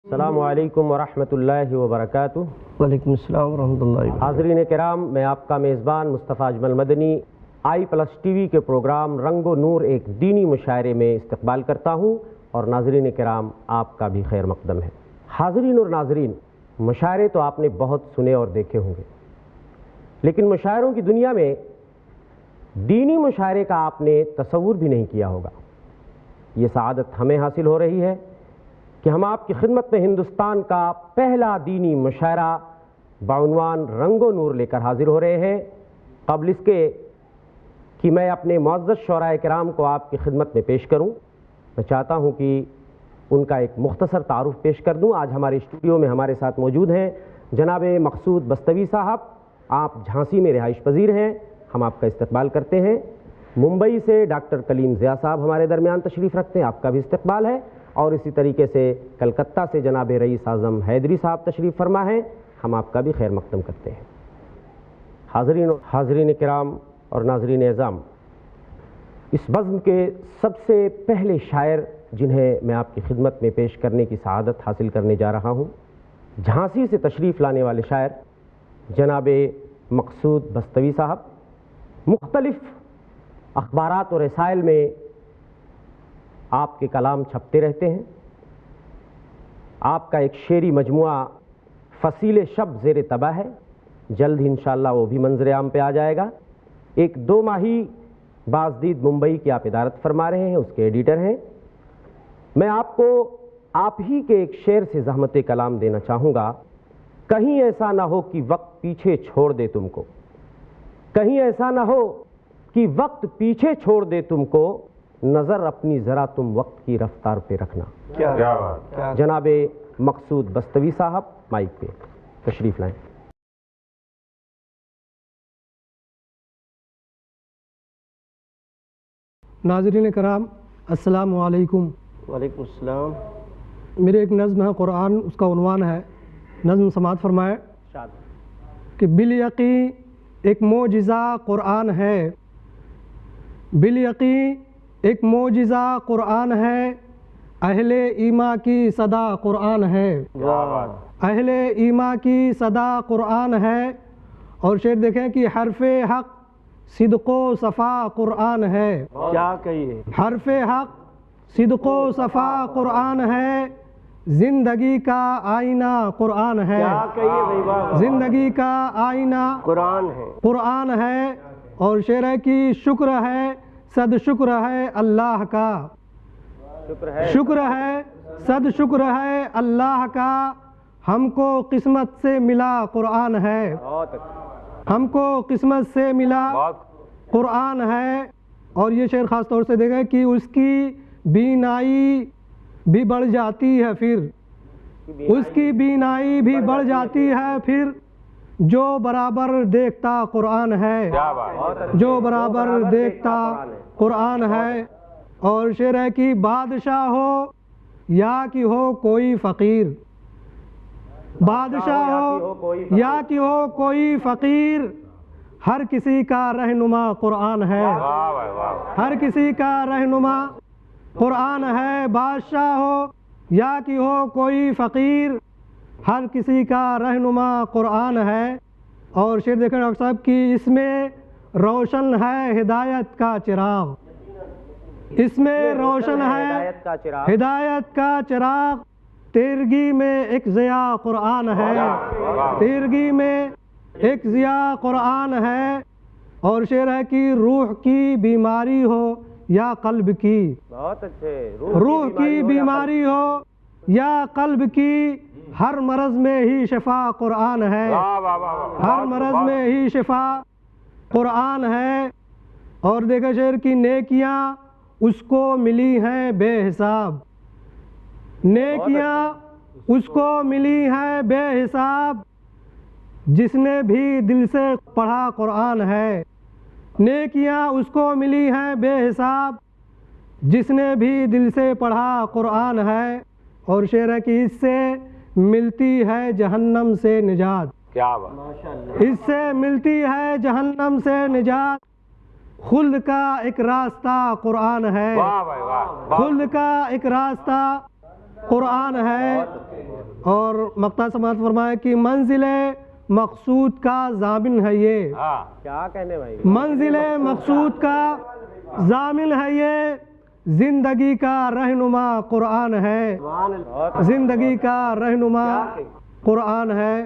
السلام علیکم ورحمۃ اللہ وبرکاتہ۔ وعلیکم السلام ورحمۃ اللہ۔ حاضرین کرام، میں آپ کا میزبان مصطفیٰ اجمل مدنی i+TV کے پروگرام رنگ و نور ایک دینی مشاعرے میں استقبال کرتا ہوں، اور ناظرین کرام آپ کا بھی خیر مقدم ہے۔ حاضرین اور ناظرین، مشاعرے تو آپ نے بہت سنے اور دیکھے ہوں گے، لیکن مشاعروں کی دنیا میں دینی مشاعرے کا آپ نے تصور بھی نہیں کیا ہوگا۔ یہ سعادت ہمیں حاصل ہو رہی ہے کہ ہم آپ کی خدمت میں ہندوستان کا پہلا دینی مشاعرہ بعنوان رنگ و نور لے کر حاضر ہو رہے ہیں۔ قبل اس کے کہ میں اپنے معزز شعراء کرام کو آپ کی خدمت میں پیش کروں، میں چاہتا ہوں کہ ان کا ایک مختصر تعارف پیش کر دوں۔ آج ہمارے اسٹوڈیو میں ہمارے ساتھ موجود ہیں جناب مقصود بستوی صاحب۔ آپ جھانسی میں رہائش پذیر ہیں، ہم آپ کا استقبال کرتے ہیں۔ ممبئی سے ڈاکٹر کلیم ضیاء صاحب ہمارے درمیان تشریف رکھتے ہیں، آپ کا بھی استقبال ہے۔ اور اسی طریقے سے کلکتہ سے جناب رئیس اعظم حیدری صاحب تشریف فرما ہیں، ہم آپ کا بھی خیر مقدم کرتے ہیں۔ حاضرین کرام اور ناظرین اعظام، اس بزم کے سب سے پہلے شاعر جنہیں میں آپ کی خدمت میں پیش کرنے کی سعادت حاصل کرنے جا رہا ہوں، جھانسی سے تشریف لانے والے شاعر جناب مقصود بستوی صاحب۔ مختلف اخبارات اور رسائل میں آپ کے کلام چھپتے رہتے ہیں۔ آپ کا ایک شعری مجموعہ فصیل شب زیر طبع ہے، جلد ہی انشاءاللہ وہ بھی منظر عام پہ آ جائے گا۔ ایک 2 ماہی بازدید ممبئی کی آپ ادارت فرما رہے ہیں، اس کے ایڈیٹر ہیں۔ میں آپ کو آپ ہی کے ایک شعر سے زحمت کلام دینا چاہوں گا۔ کہیں ایسا نہ ہو کہ وقت پیچھے چھوڑ دے تم کو، کہیں ایسا نہ ہو کہ وقت پیچھے چھوڑ دے تم کو، نظر اپنی ذرا تم وقت کی رفتار پہ رکھنا۔ جناب مقصود بستوی صاحب مائک پہ تشریف لائیں۔ ناظرین کرام، السلام علیکم۔ وعلیکم السلام۔ میرے ایک نظم ہے قرآن، اس کا عنوان ہے، نظم سماعت فرمائے کہ بالیقین ایک معجزہ قرآن ہے، بالیقین ایک معجزہ قرآن ہے، اہل ایمان کی صدا قرآن ہے، اہل ایمان کی صدا قرآن ہے۔ اور شعر دیکھیں کہ حرف حق صدق و صفا قرآن ہے، کیا کہیے، حرف حق صدق و صفا قرآن ہے، زندگی کا آئینہ قرآن ہے، زندگی کا آئینہ قرآن ہے۔ اور شعر ہے کہ شکر ہے صد شکر ہے اللہ کا، شکر ہے صد شکر ہے اللہ کا، ہم کو قسمت سے ملا قرآن ہے، ہم کو قسمت سے ملا قرآن ہے۔ اور یہ شعر خاص طور سے دیکھیں کہ اس کی بینائی بھی بڑھ جاتی ہے، پھر اس کی بینائی بھی بڑھ جاتی ہے، پھر جو برابر دیکھتا قرآن ہے، جو برابر دیکھتا قرآن ہے۔ اور شعر ہے کہ بادشاہ ہو یا کہ ہو کوئی فقیر، بادشاہ ہو یا کہ ہو کوئی فقیر، ہر کسی کا رہنما قرآن ہے، ہر کسی کا رہنما قرآن ہے۔ بادشاہ ہو یا کہ ہو کوئی فقیر، ہر کسی کا رہنما قرآن ہے۔ اور شعر دیکھیں ڈاکٹر صاحب کہ اس میں روشن ہے ہدایت کا چراغ، اس میں روشن ہے ہدایت کا چراغ، تیرگی میں ایک ضیاء قرآن ہے، تیرگی میں ایک ضیاء قرآن ہے۔ اور شعر ہے کہ روح کی بیماری ہو یا قلب کی، بہت اچھے، روح کی بیماری ہو یا قلب کی، ہر مرض میں ہی شفا قرآن ہے، ہر مرض میں ہی شفا قرآن ہے۔ اور دیکھیں شعر کی نیکیاں اس کو ملی ہیں بے حساب، نیکیاں اس کو ملی ہیں بے حساب، جس نے بھی دل سے پڑھا قرآن ہے، نیکیاں اس کو ملی ہیں بے حساب، جس نے بھی دل سے پڑھا قرآن ہے۔ اور شعر ہے کہ اس سے ملتی ہے جہنم سے نجات، کیا بات، اس سے ملتی ہے جہنم سے نجات، خلد کا ایک راستہ قرآن ہے، خلد کا ایک راستہ قرآن ہے، اور مقطع سماعت فرمائے کہ منزل مقصود کا ضامن ہے یہ، کیا کہنے بھائی، منزل مقصود کا ضامن ہے یہ، زندگی کا رہنما قرآن ہے، زندگی کا رہنما قرآن ہے۔